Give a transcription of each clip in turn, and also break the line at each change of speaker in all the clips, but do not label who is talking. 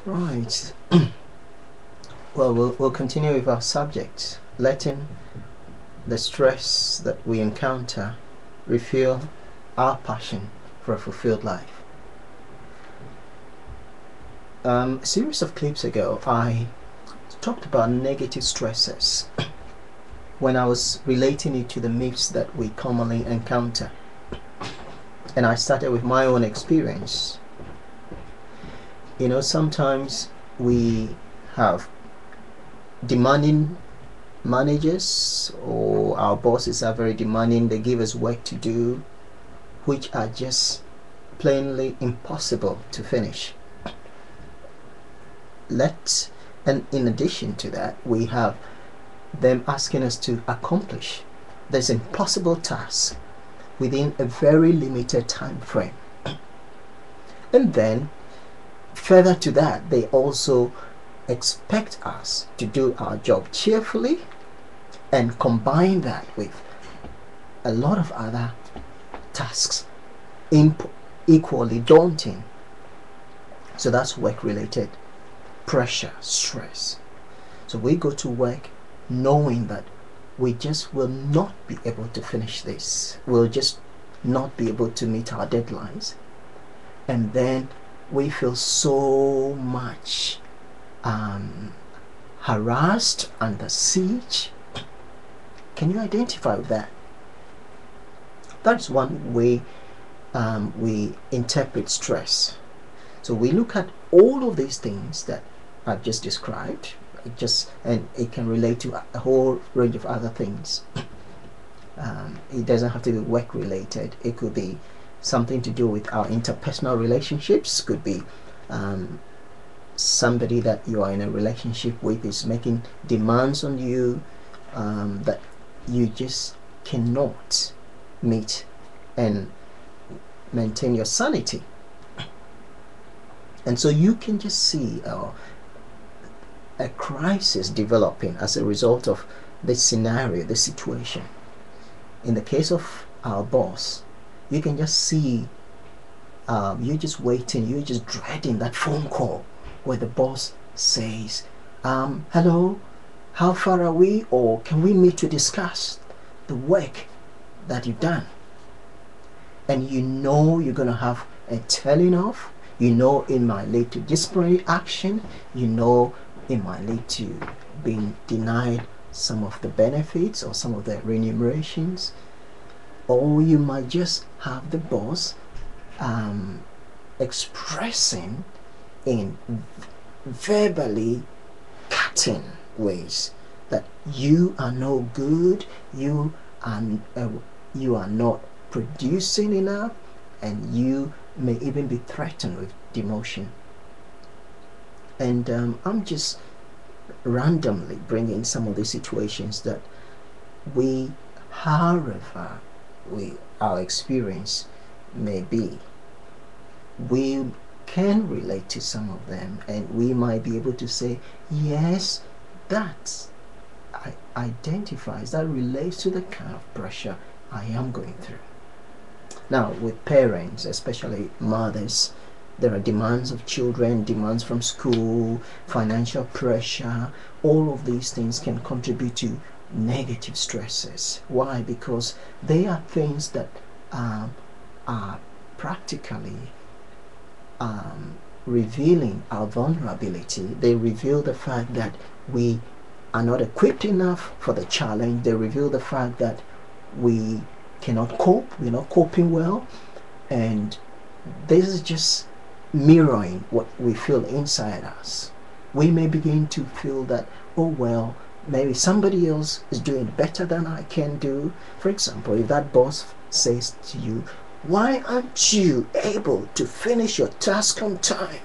Right. Well, we'll continue with our subject, letting the stress that we encounter refuel our passion for a fulfilled life. A series of clips ago, I talked about negative stresses when I was relating it to the myths that we commonly encounter. And I started with my own experience. You know, sometimes we have demanding managers, or our bosses are very demanding. They give us work to do which are just plainly impossible to finish. And in addition to that, we have them asking us to accomplish this impossible task within a very limited time frame. And then further to that, they also expect us to do our job cheerfully and combine that with a lot of other tasks equally daunting. So that's work related pressure, stress. So we go to work knowing that we just will not be able to finish this. We'll just not be able to meet our deadlines. And then we feel so much harassed, under siege. Can you identify with that? That's one way we interpret stress. So we look at all of these things that I've just described, and it can relate to a whole range of other things. It doesn't have to be work related. It could be something to do with our interpersonal relationships. Could be somebody that you are in a relationship with is making demands on you that you just cannot meet and maintain your sanity. And so you can just see a crisis developing as a result of this scenario, this situation. In the case of our boss, you can just see you're just waiting, you're just dreading that phone call where the boss says, hello, how far are we, or can we meet to discuss the work that you've done? And you know you're going to have a telling off. You know it might lead to disciplinary action. You know it might lead to being denied some of the benefits or some of the remunerations. Or you might just have the boss expressing in verbally cutting ways that you are no good, you are not producing enough, and you may even be threatened with demotion. And I'm just randomly bringing some of these situations that we, however our experience may be, we can relate to some of them, and we might be able to say, yes, that identifies, that relates to the kind of pressure I am going through. Now, with parents, especially mothers, there are demands of children, demands from school, financial pressure. All of these things can contribute to negative stresses. Why? Because they are things that are practically revealing our vulnerability. They reveal the fact that we are not equipped enough for the challenge. They reveal the fact that we cannot cope, we're not coping well, and this is just mirroring what we feel inside us. We may begin to feel that, oh well, maybe somebody else is doing better than I can do. For example, if that boss says to you, why aren't you able to finish your task on time?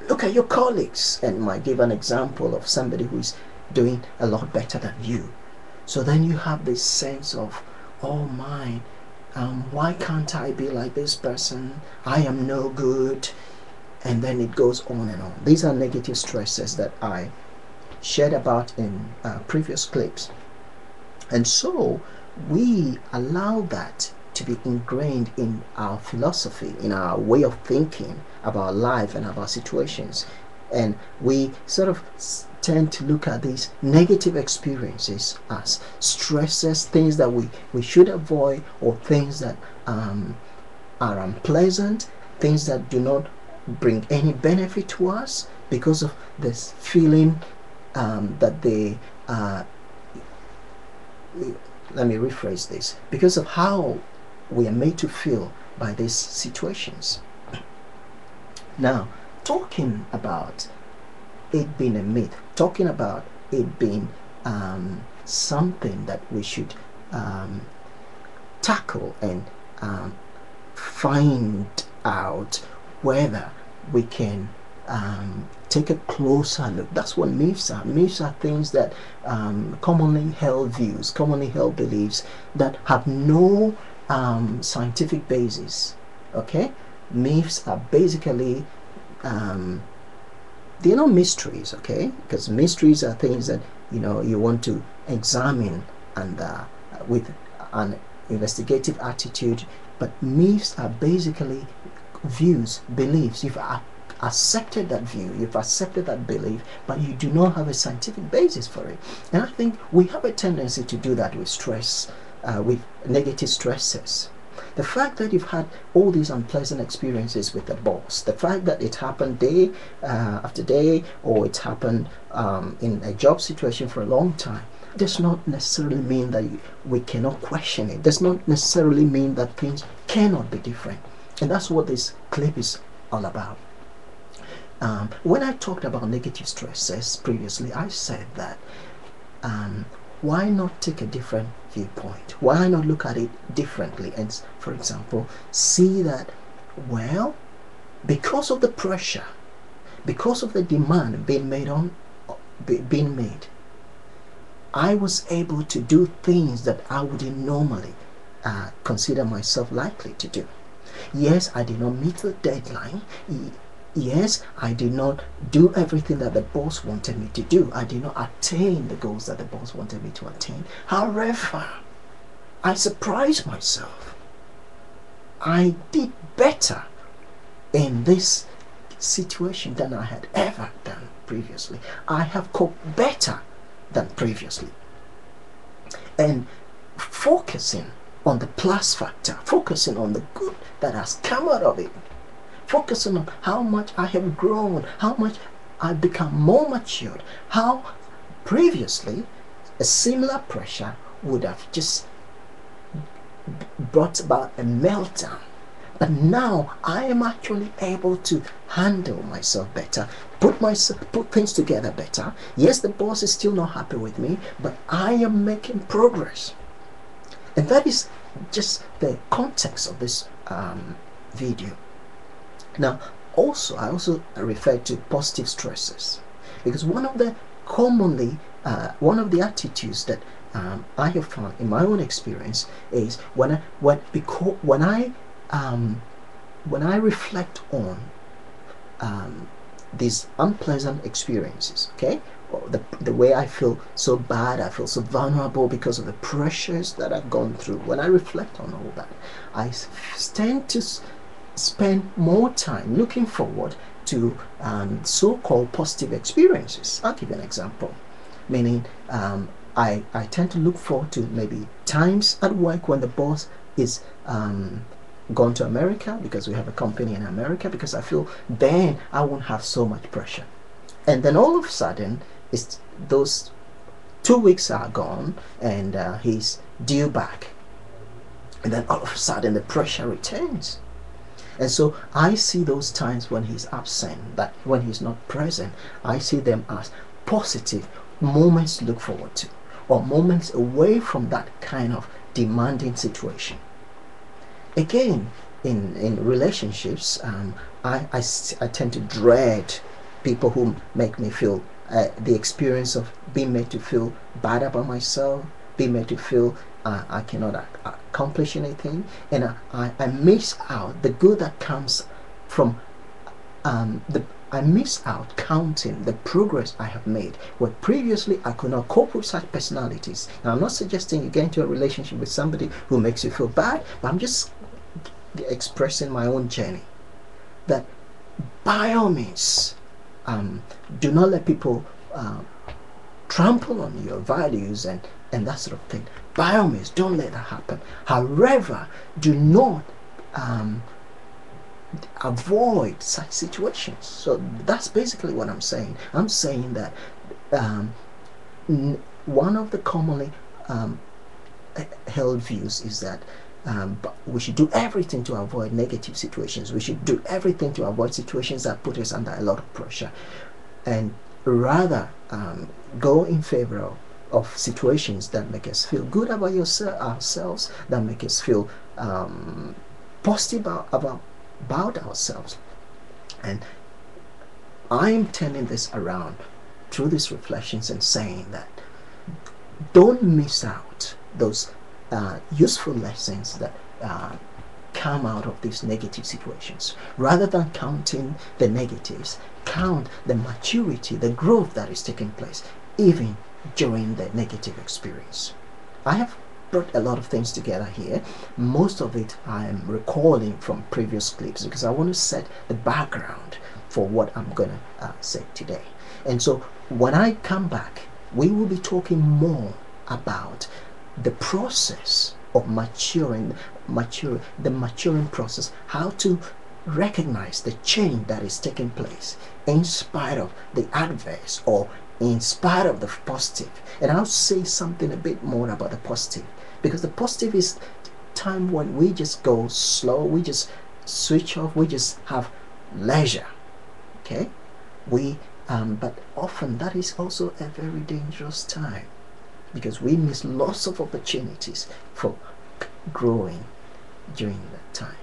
Look at your colleagues, and might give an example of somebody who is doing a lot better than you. So then you have this sense of, oh my, why can't I be like this person? I am no good. And then it goes on and on. These are negative stresses that I shared about in previous clips. And so we allow that to be ingrained in our philosophy, in our way of thinking about life and about situations. And we sort of tend to look at these negative experiences as stresses, things that we should avoid, or things that are unpleasant, things that do not bring any benefit to us, because of this feeling that they let me rephrase this, because of how we are made to feel by these situations. Now, talking about it being a myth, talking about it being something that we should tackle and find out whether we can take a closer look. That's what myths are. Myths are things that commonly held views, commonly held beliefs that have no scientific basis. Okay, myths are basically they're not mysteries. Okay, because mysteries are things that you want to examine and with an investigative attitude. But myths are basically views, beliefs. You've accepted that view, you've accepted that belief, but you do not have a scientific basis for it. And I think we have a tendency to do that with stress, with negative stresses. The fact that you've had all these unpleasant experiences with the boss, the fact that it happened day after day, or it happened in a job situation for a long time, does not necessarily mean that we cannot question it. Does not necessarily mean that things cannot be different. And that's what this clip is all about. When I talked about negative stresses previously, I said that why not take a different viewpoint? Why not look at it differently? And for example, see that, well, because of the pressure, because of the demand being made, I was able to do things that I wouldn't normally consider myself likely to do. Yes, I did not meet the deadline. Yes, I did not do everything that the boss wanted me to do. I did not attain the goals that the boss wanted me to attain. However, I surprised myself. I did better in this situation than I had ever done previously. I have coped better than previously. And focusing on the plus factor, focusing on the good that has come out of it, focusing on how much I have grown, how much I've become more matured, how previously a similar pressure would have just brought about a meltdown. But now I am actually able to handle myself better, put things together better. Yes, the boss is still not happy with me, but I am making progress. And that is just the context of this video. Now, I also refer to positive stresses, because one of the attitudes that I have found in my own experience is when I reflect on these unpleasant experiences, okay, the way I feel so bad, I feel so vulnerable because of the pressures that I've gone through. When I reflect on all that, I tend to spend more time looking forward to so-called positive experiences. I'll give you an example. Meaning, I tend to look forward to maybe times at work when the boss is gone to America, because we have a company in America, because I feel then I won't have so much pressure. And then all of a sudden, those 2 weeks are gone, and he's due back. And then all of a sudden, the pressure returns. And so I see those times when he's absent, that when he's not present, I see them as positive moments to look forward to, or moments away from that kind of demanding situation. Again, in relationships, I tend to dread people who make me feel the experience of being made to feel bad about myself, being made to feel I cannot accomplish anything, and I miss out the good that comes from I miss out counting the progress I have made, where previously I could not cope with such personalities. Now, I'm not suggesting you get into a relationship with somebody who makes you feel bad, but I'm just expressing my own journey, that by all means do not let people trample on your values and that sort of thing. By all means, don't let that happen. However, do not avoid such situations. So that's basically what I'm saying. I'm saying that one of the commonly held views is that but we should do everything to avoid negative situations. We should do everything to avoid situations that put us under a lot of pressure, and rather go in favor of situations that make us feel good about ourselves, that make us feel positive about ourselves. And I'm turning this around through these reflections and saying that don't miss out those useful lessons that come out of these negative situations. Rather than counting the negatives, count the maturity, the growth that is taking place even during the negative experience. I have brought a lot of things together here. Most of it I am recalling from previous clips because I want to set the background for what I'm going to say today. And so when I come back, we will be talking more about the process of maturing process, how to recognize the change that is taking place in spite of the adverse or in spite of the positive. And I'll say something a bit more about the positive, because the positive is time when we just go slow, we just switch off, we just have leisure. Okay, but often that is also a very dangerous time, because we miss lots of opportunities for growing during that time.